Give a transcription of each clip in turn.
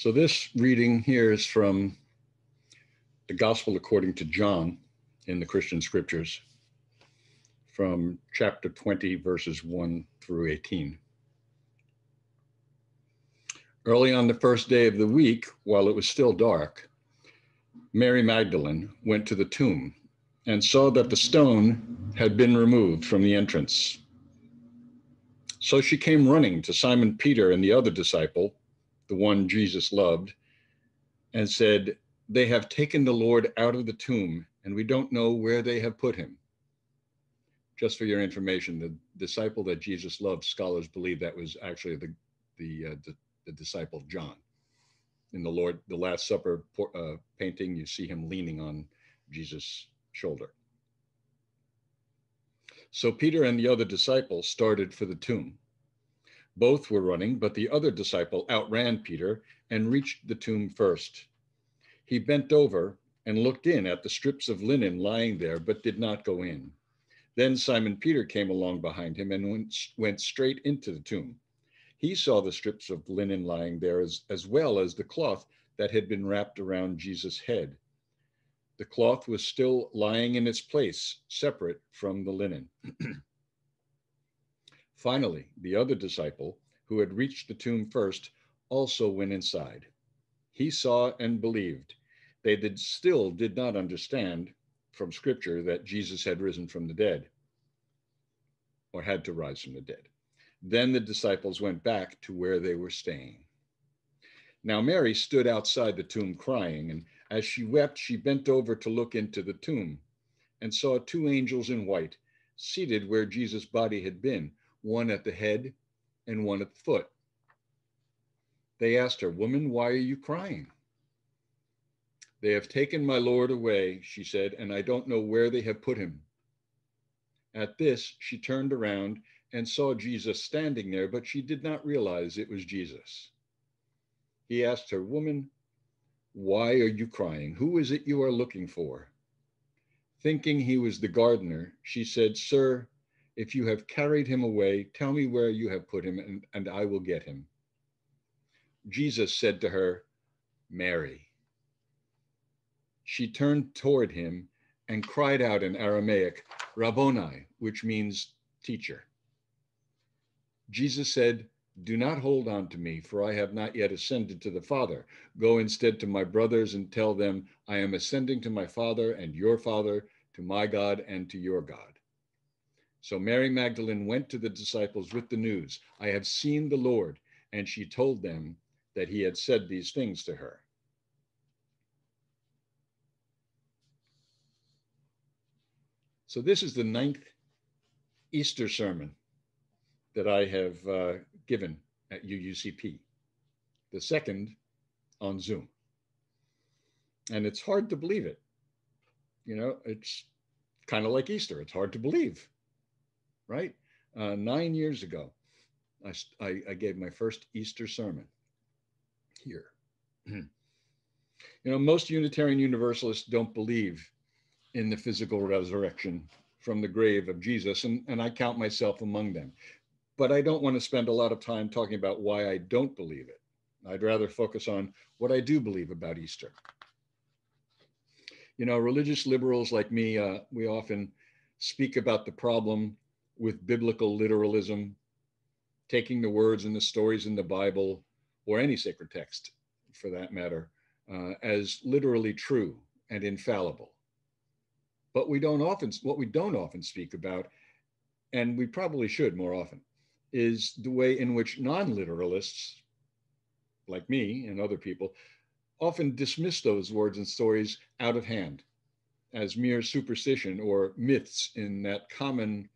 So this reading here is from the Gospel according to John in the Christian scriptures, from chapter 20, verses 1 through 18. Early on the first day of the week, while it was still dark, Mary Magdalene went to the tomb and saw that the stone had been removed from the entrance. So she came running to Simon Peter and the other disciple, the one Jesus loved, and said, "They have taken the Lord out of the tomb, and we don't know where they have put him." Just for your information, the disciple that Jesus loved, scholars believe that was actually the disciple John. In the Last Supper painting, you see him leaning on Jesus' shoulder. So Peter and the other disciple started for the tomb. Both were running, but the other disciple outran Peter and reached the tomb first. He bent over and looked in at the strips of linen lying there, but did not go in. Then Simon Peter came along behind him and went straight into the tomb. He saw the strips of linen lying there as well as the cloth that had been wrapped around Jesus' head. The cloth was still lying in its place, separate from the linen. Finally, the other disciple, who had reached the tomb first, also went inside. He saw and believed. They still did not understand from Scripture that Jesus had risen from the dead, or had to rise from the dead. Then the disciples went back to where they were staying. Now Mary stood outside the tomb crying, and as she wept, she bent over to look into the tomb and saw two angels in white seated where Jesus' body had been, one at the head and one at the foot. They asked her, "Woman, why are you crying?" "They have taken my Lord away," she said, "and I don't know where they have put him." At this, she turned around and saw Jesus standing there, but she did not realize it was Jesus. He asked her, "Woman, why are you crying? Who is it you are looking for?" Thinking he was the gardener, she said, "Sir, if you have carried him away, tell me where you have put him, and I will get him." Jesus said to her, "Mary." She turned toward him and cried out in Aramaic, "Rabboni," which means teacher. Jesus said, "Do not hold on to me, for I have not yet ascended to the Father. Go instead to my brothers and tell them, I am ascending to my Father and your Father, to my God and to your God." So Mary Magdalene went to the disciples with the news, "I have seen the Lord," and she told them that he had said these things to her. So this is the 9th Easter sermon that I have given at UUCP, the second on Zoom. And it's hard to believe it. You know, it's kind of like Easter. It's hard to believe, right? 9 years ago, I gave my first Easter sermon here. You know, most Unitarian Universalists don't believe in the physical resurrection from the grave of Jesus, and I count myself among them. But I don't want to spend a lot of time talking about why I don't believe it. I'd rather focus on what I do believe about Easter. You know, religious liberals like me, we often speak about the problem with biblical literalism, taking the words and the stories in the Bible, or any sacred text for that matter, as literally true and infallible. But what we don't often speak about, and we probably should more often, is the way in which non-literalists, like me and other people, often dismiss those words and stories out of hand as mere superstition or myths in that common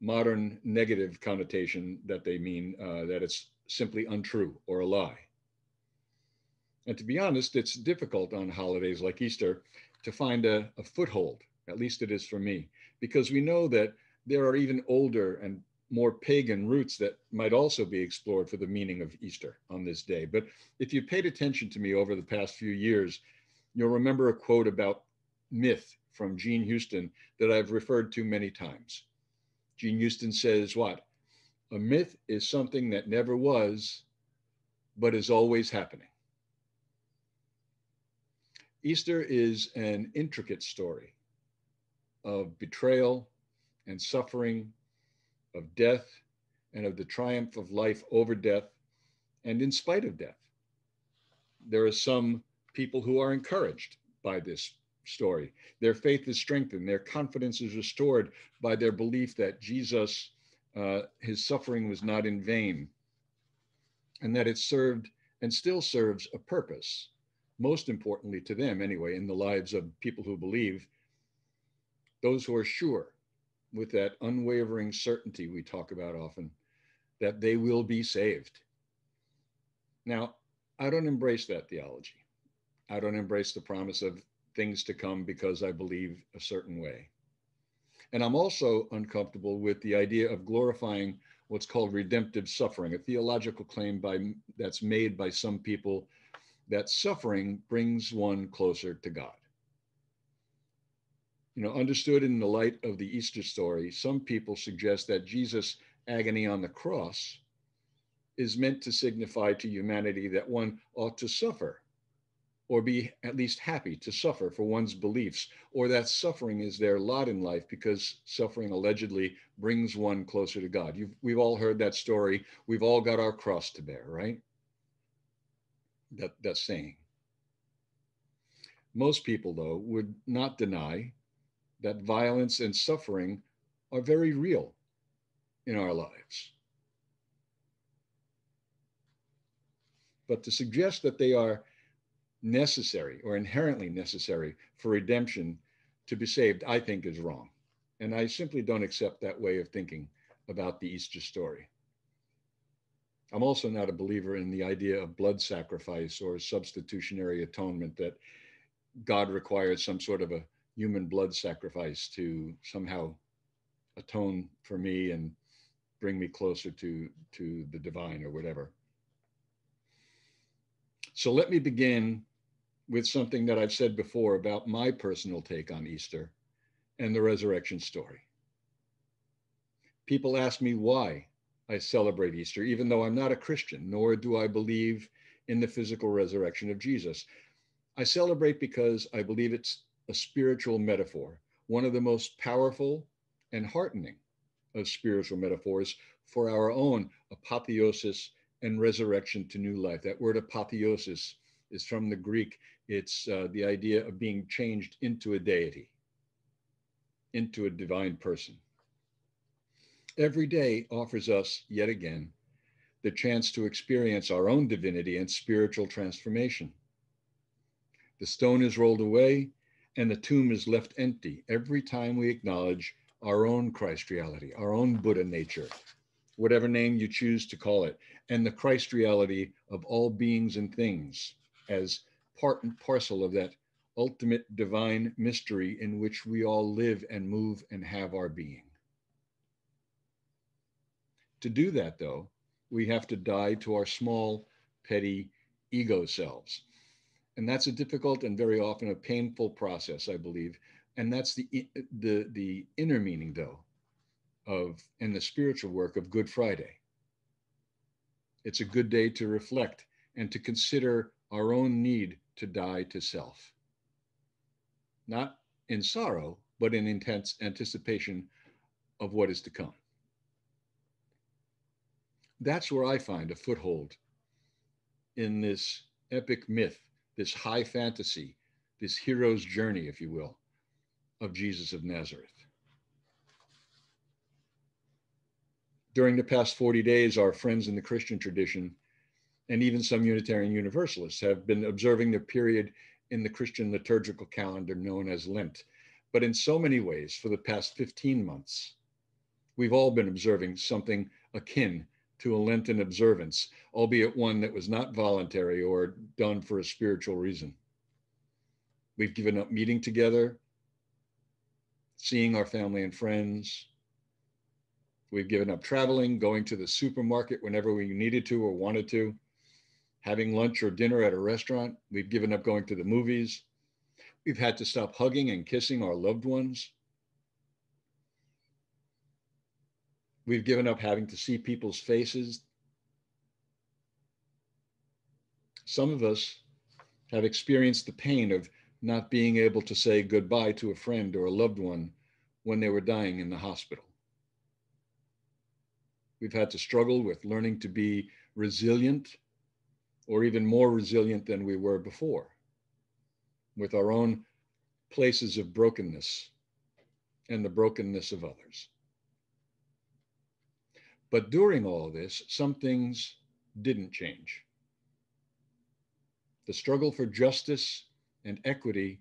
modern negative connotation that they mean, that it's simply untrue or a lie. And to be honest, it's difficult on holidays like Easter to find a foothold, at least it is for me, because we know that there are even older and more pagan roots that might also be explored for the meaning of Easter on this day. But if you paid attention to me over the past few years, you'll remember a quote about myth from Jean Houston that I've referred to many times. Jean Houston says what? "A myth is something that never was, but is always happening." Easter is an intricate story of betrayal and suffering, of death, and of the triumph of life over death and in spite of death. There are some people who are encouraged by this story. Their faith is strengthened, their confidence is restored by their belief that Jesus, his suffering was not in vain, and that it served and still serves a purpose, most importantly to them anyway, in the lives of people who believe, those who are sure with that unwavering certainty we talk about often, that they will be saved. Now, I don't embrace that theology. I don't embrace the promise of things to come because I believe a certain way. And I'm also uncomfortable with the idea of glorifying what's called redemptive suffering, a theological claim that's made by some people that suffering brings one closer to God. You know, understood in the light of the Easter story, some people suggest that Jesus' agony on the cross is meant to signify to humanity that one ought to suffer or be at least happy to suffer for one's beliefs, or that suffering is their lot in life because suffering allegedly brings one closer to God. We've all heard that story. We've all got our cross to bear, right? That saying. Most people, though, would not deny that violence and suffering are very real in our lives. But to suggest that they are necessary or inherently necessary for redemption to be saved, I think is wrong. And I simply don't accept that way of thinking about the Easter story. I'm also not a believer in the idea of blood sacrifice or substitutionary atonement, that God requires some sort of a human blood sacrifice to somehow atone for me and bring me closer to the divine or whatever. So let me begin with something that I've said before about my personal take on Easter and the resurrection story. People ask me why I celebrate Easter, even though I'm not a Christian, nor do I believe in the physical resurrection of Jesus. I celebrate because I believe it's a spiritual metaphor, one of the most powerful and heartening of spiritual metaphors for our own apotheosis and resurrection to new life. That word apotheosis is from the Greek. It's the idea of being changed into a deity, into a divine person. Every day offers us, yet again, the chance to experience our own divinity and spiritual transformation. The stone is rolled away and the tomb is left empty every time we acknowledge our own Christ reality, our own Buddha nature, whatever name you choose to call it, and the Christ reality of all beings and things as part and parcel of that ultimate divine mystery in which we all live and move and have our being. To do that, though, we have to die to our small, petty ego selves. And that's a difficult and very often a painful process, I believe. And that's the inner meaning, though, of and the spiritual work of Good Friday. It's a good day to reflect and to consider our own need to die to self. Not in sorrow, but in intense anticipation of what is to come. That's where I find a foothold in this epic myth, this high fantasy, this hero's journey, if you will, of Jesus of Nazareth. During the past 40 days, our friends in the Christian tradition, and even some Unitarian Universalists, have been observing the period in the Christian liturgical calendar known as Lent. But in so many ways, for the past 15 months, we've all been observing something akin to a Lenten observance, albeit one that was not voluntary or done for a spiritual reason. We've given up meeting together, seeing our family and friends. We've given up traveling, going to the supermarket whenever we needed to or wanted to, having lunch or dinner at a restaurant. We've given up going to the movies. We've had to stop hugging and kissing our loved ones. We've given up having to see people's faces. Some of us have experienced the pain of not being able to say goodbye to a friend or a loved one when they were dying in the hospital. We've had to struggle with learning to be resilient, or even more resilient than we were before, with our own places of brokenness and the brokenness of others. But during all this, some things didn't change. The struggle for justice and equity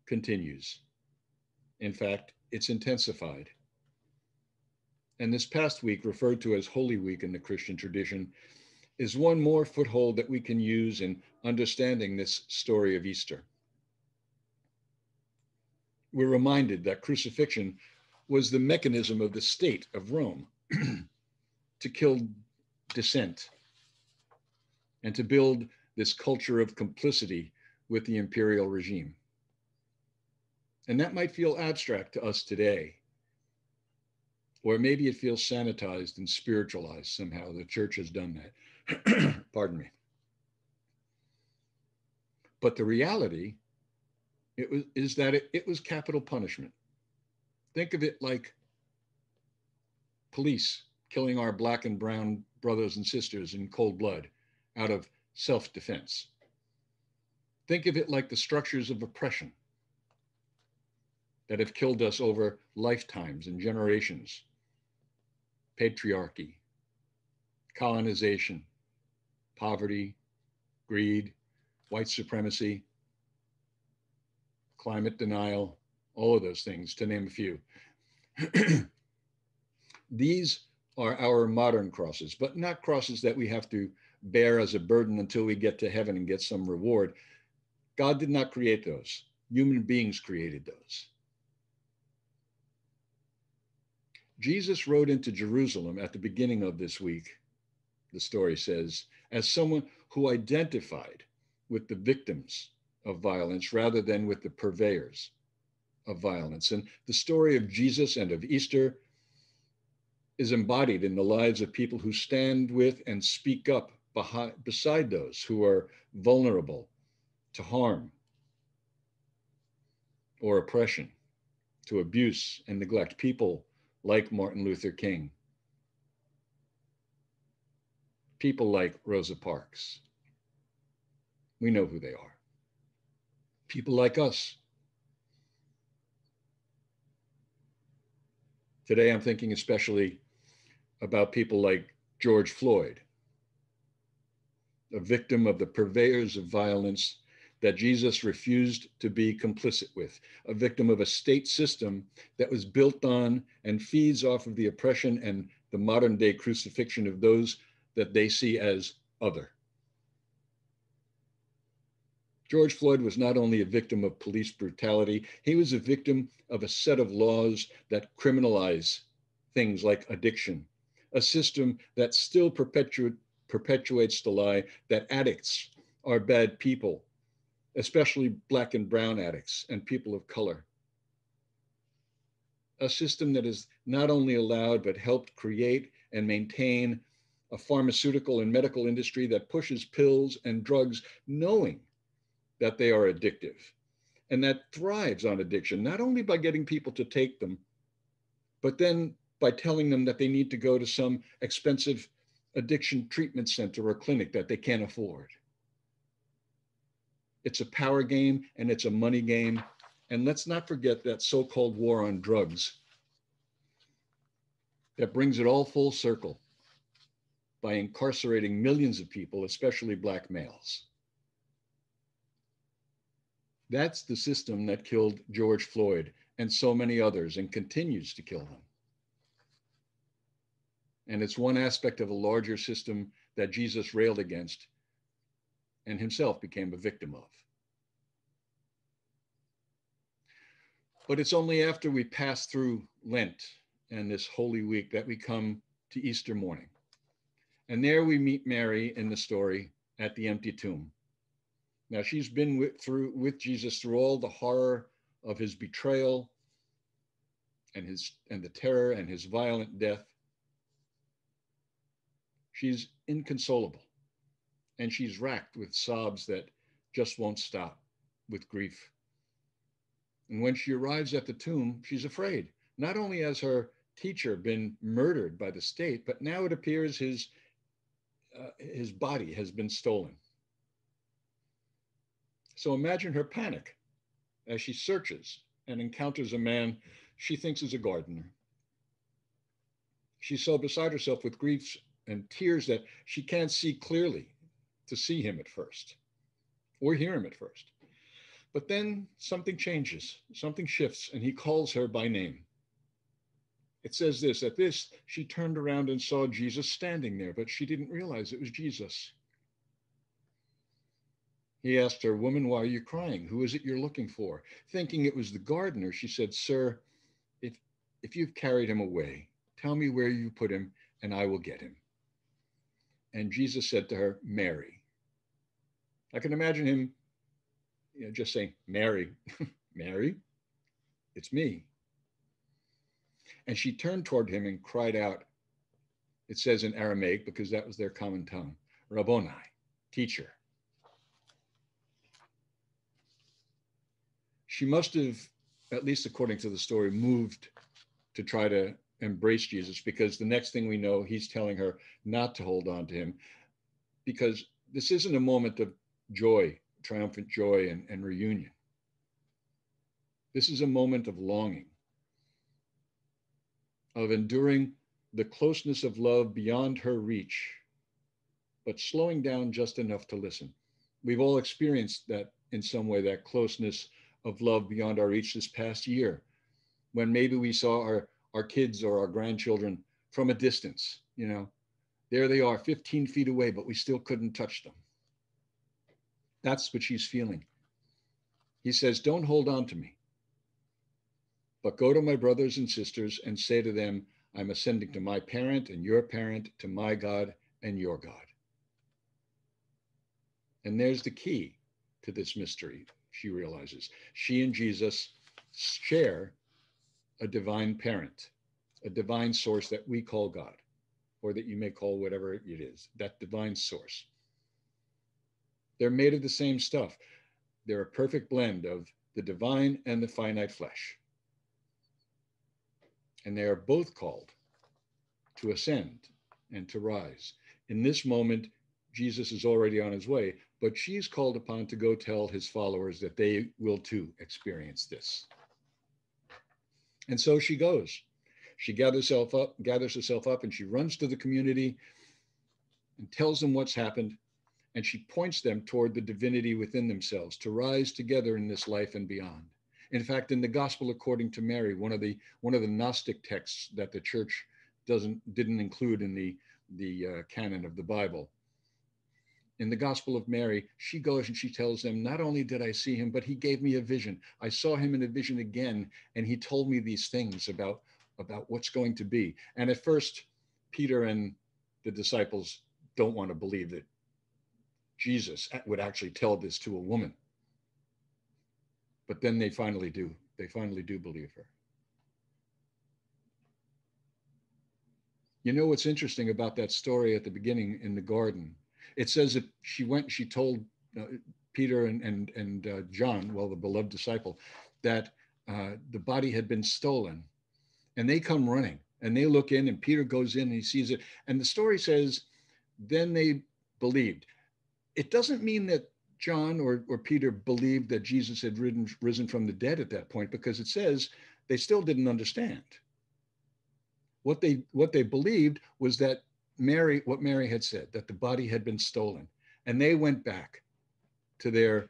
continues. In fact, it's intensified. And this past week, referred to as Holy Week in the Christian tradition, is one more foothold that we can use in understanding this story of Easter. We're reminded that crucifixion was the mechanism of the state of Rome to kill dissent and to build this culture of complicity with the imperial regime. And that might feel abstract to us today, or maybe it feels sanitized and spiritualized somehow. The church has done that. Pardon me. But the reality is that it was capital punishment. Think of it like police killing our black and brown brothers and sisters in cold blood out of self-defense. Think of it like the structures of oppression that have killed us over lifetimes and generations. Patriarchy, colonization, poverty, greed, white supremacy, climate denial, all of those things, to name a few. These are our modern crosses, but not crosses that we have to bear as a burden until we get to heaven and get some reward. God did not create those. Human beings created those. Jesus rode into Jerusalem at the beginning of this week, the story says, as someone who identified with the victims of violence rather than with the purveyors of violence. And the story of Jesus and of Easter is embodied in the lives of people who stand with and speak up beside those who are vulnerable to harm or oppression, to abuse and neglect. People like Martin Luther King, people like Rosa Parks. We know who they are. People like us. Today, I'm thinking especially about people like George Floyd, a victim of the purveyors of violence that Jesus refused to be complicit with, a victim of a state system that was built on and feeds off of the oppression and the modern day crucifixion of those that they see as other. George Floyd was not only a victim of police brutality, he was a victim of a set of laws that criminalize things like addiction, a system that still perpetuates the lie that addicts are bad people, especially Black and brown addicts and people of color. A system that has not only allowed but helped create and maintain a pharmaceutical and medical industry that pushes pills and drugs knowing that they are addictive, and that thrives on addiction, not only by getting people to take them, but then by telling them that they need to go to some expensive addiction treatment center or clinic that they can't afford. It's a power game and it's a money game. And let's not forget that so-called war on drugs that brings it all full circle by incarcerating millions of people, especially Black males. That's the system that killed George Floyd and so many others and continues to kill them. And it's one aspect of a larger system that Jesus railed against and himself became a victim of. But it's only after we pass through Lent and this Holy Week that we come to Easter morning. And there we meet Mary in the story at the empty tomb. Now, she's been with Jesus through all the horror of his betrayal and the terror and his violent death. She's inconsolable, and she's racked with sobs that just won't stop, with grief And when she arrives at the tomb, she's afraid. Not only has her teacher been murdered by the state, but now it appears his body has been stolen. So imagine her panic as she searches and encounters a man she thinks is a gardener. She's so beside herself with grief and tears that she can't see clearly to see him at first or hear him at first. But then something changes, something shifts, and he calls her by name. It says this: at this, she turned around and saw Jesus standing there, but she didn't realize it was Jesus. He asked her, "Woman, why are you crying? Who is it you're looking for?" Thinking it was the gardener, she said, "Sir, if, if you've carried him away, tell me where you put him, and I will get him." And Jesus said to her, "Mary." I can imagine him just saying, "Mary, Mary, it's me." And she turned toward him and cried out. It says in Aramaic, because that was their common tongue, "Rabboni," teacher. She must have, at least according to the story, moved to try to embrace Jesus, because the next thing we know, he's telling her not to hold on to him, because this isn't a moment of joy, triumphant joy and reunion. This is a moment of longing, of enduring the closeness of love beyond her reach, but slowing down just enough to listen. We've all experienced that in some way, that closeness of love beyond our reach this past year, when maybe we saw our kids or our grandchildren from a distance, there they are 15 feet away, but we still couldn't touch them. That's what she's feeling. He says, "Don't hold on to me, but go to my brothers and sisters and say to them, I'm ascending to my parent and your parent, to my God and your God." And there's the key to this mystery, she realizes. She and Jesus share a divine parent, a divine source that we call God, or that you may call whatever it is, that divine source. They're made of the same stuff. They're a perfect blend of the divine and the finite flesh. And they are both called to ascend and to rise. In this moment, Jesus is already on his way, but she's called upon to go tell his followers that they will too experience this. And so she goes. She gathers herself up, and she runs to the community and tells them what's happened. And she points them toward the divinity within themselves to rise together in this life and beyond. In fact, in the Gospel according to Mary, one of the Gnostic texts that the church didn't include in the canon of the Bible, in the Gospel of Mary, she goes and she tells them, "Not only did I see him, but he gave me a vision. I saw him in a vision again, and he told me these things about what's going to be." And at first, Peter and the disciples don't want to believe that Jesus would actually tell this to a woman. But then they finally do. They finally do believe her. You know what's interesting about that story at the beginning in the garden? It says that she told Peter and John, well, the beloved disciple, that the body had been stolen. And they come running and they look in, and Peter goes in and he sees it. And the story says, then they believed. It doesn't mean that John or Peter believed that Jesus had risen from the dead at that point, because it says they still didn't understand. What they believed was that what Mary had said, that the body had been stolen. And they went back to their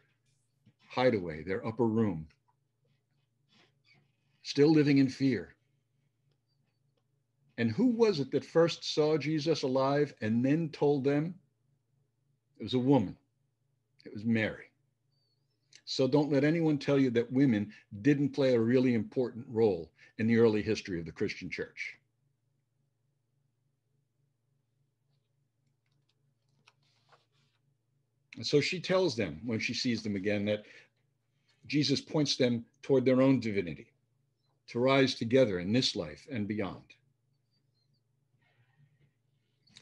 hideaway, their upper room, still living in fear. And who was it that first saw Jesus alive and then told them? It was a woman. It was Mary. So don't let anyone tell you that women didn't play a really important role in the early history of the Christian church. And so she tells them when she sees them again that Jesus points them toward their own divinity, to rise together in this life and beyond.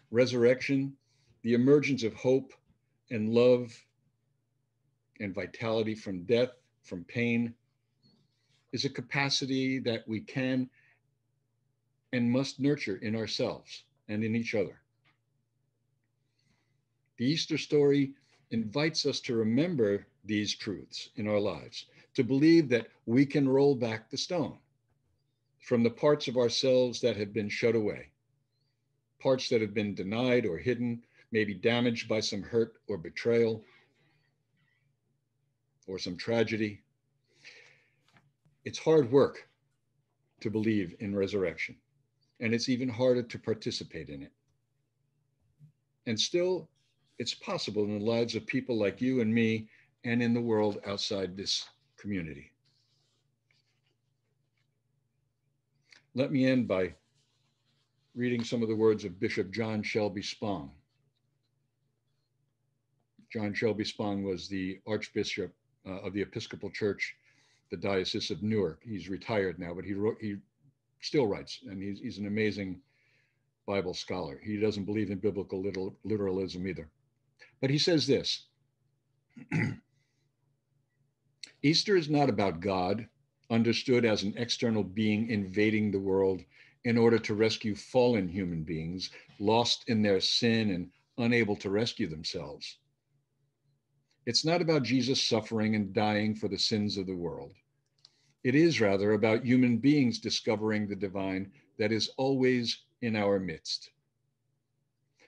Resurrection, the emergence of hope and love and vitality from death, from pain, is a capacity that we can and must nurture in ourselves and in each other. The Easter story invites us to remember these truths in our lives, to believe that we can roll back the stone from the parts of ourselves that have been shut away, parts that have been denied or hidden, maybe damaged by some hurt or betrayal or some tragedy. It's hard work to believe in resurrection, and it's even harder to participate in it. And still, it's possible in the lives of people like you and me and in the world outside this community. Let me end by reading some of the words of Bishop John Shelby Spong. John Shelby Spong was the Archbishop of the Episcopal Church, the Diocese of Newark. He's retired now, but he still writes, and he's an amazing Bible scholar. He doesn't believe in biblical literalism either. But he says this: Easter is not about God, understood as an external being invading the world in order to rescue fallen human beings lost in their sin and unable to rescue themselves. It's not about Jesus suffering and dying for the sins of the world. It is rather about human beings discovering the divine that is always in our midst.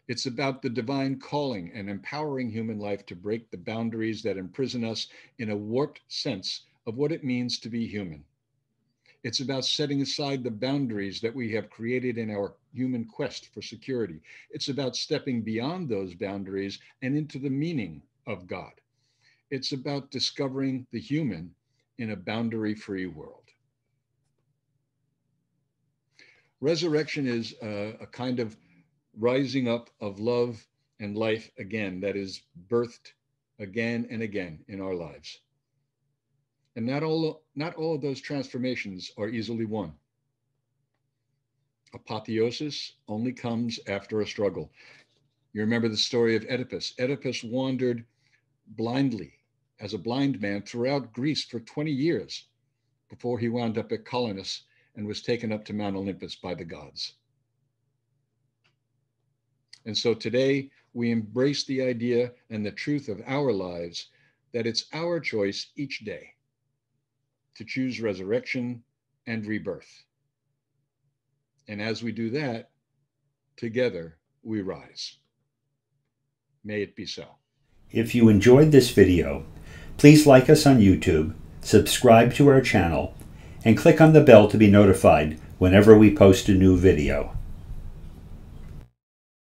It's about the divine calling and empowering human life to break the boundaries that imprison us in a warped sense of what it means to be human. It's about setting aside the boundaries that we have created in our human quest for security. It's about stepping beyond those boundaries and into the meaning of God. It's about discovering the human in a boundary-free world. Resurrection is a kind of rising up of love and life again that is birthed again and again in our lives. And not all of those transformations are easily won. Apotheosis only comes after a struggle. You remember the story of Oedipus. Oedipus wandered blindly as a blind man throughout Greece for 20 years before he wound up at Colonus and was taken up to Mount Olympus by the gods. And so today we embrace the idea and the truth of our lives that it's our choice each day to choose resurrection and rebirth. And as we do that, together we rise. May it be so. If you enjoyed this video, please like us on YouTube, subscribe to our channel, and click on the bell to be notified whenever we post a new video.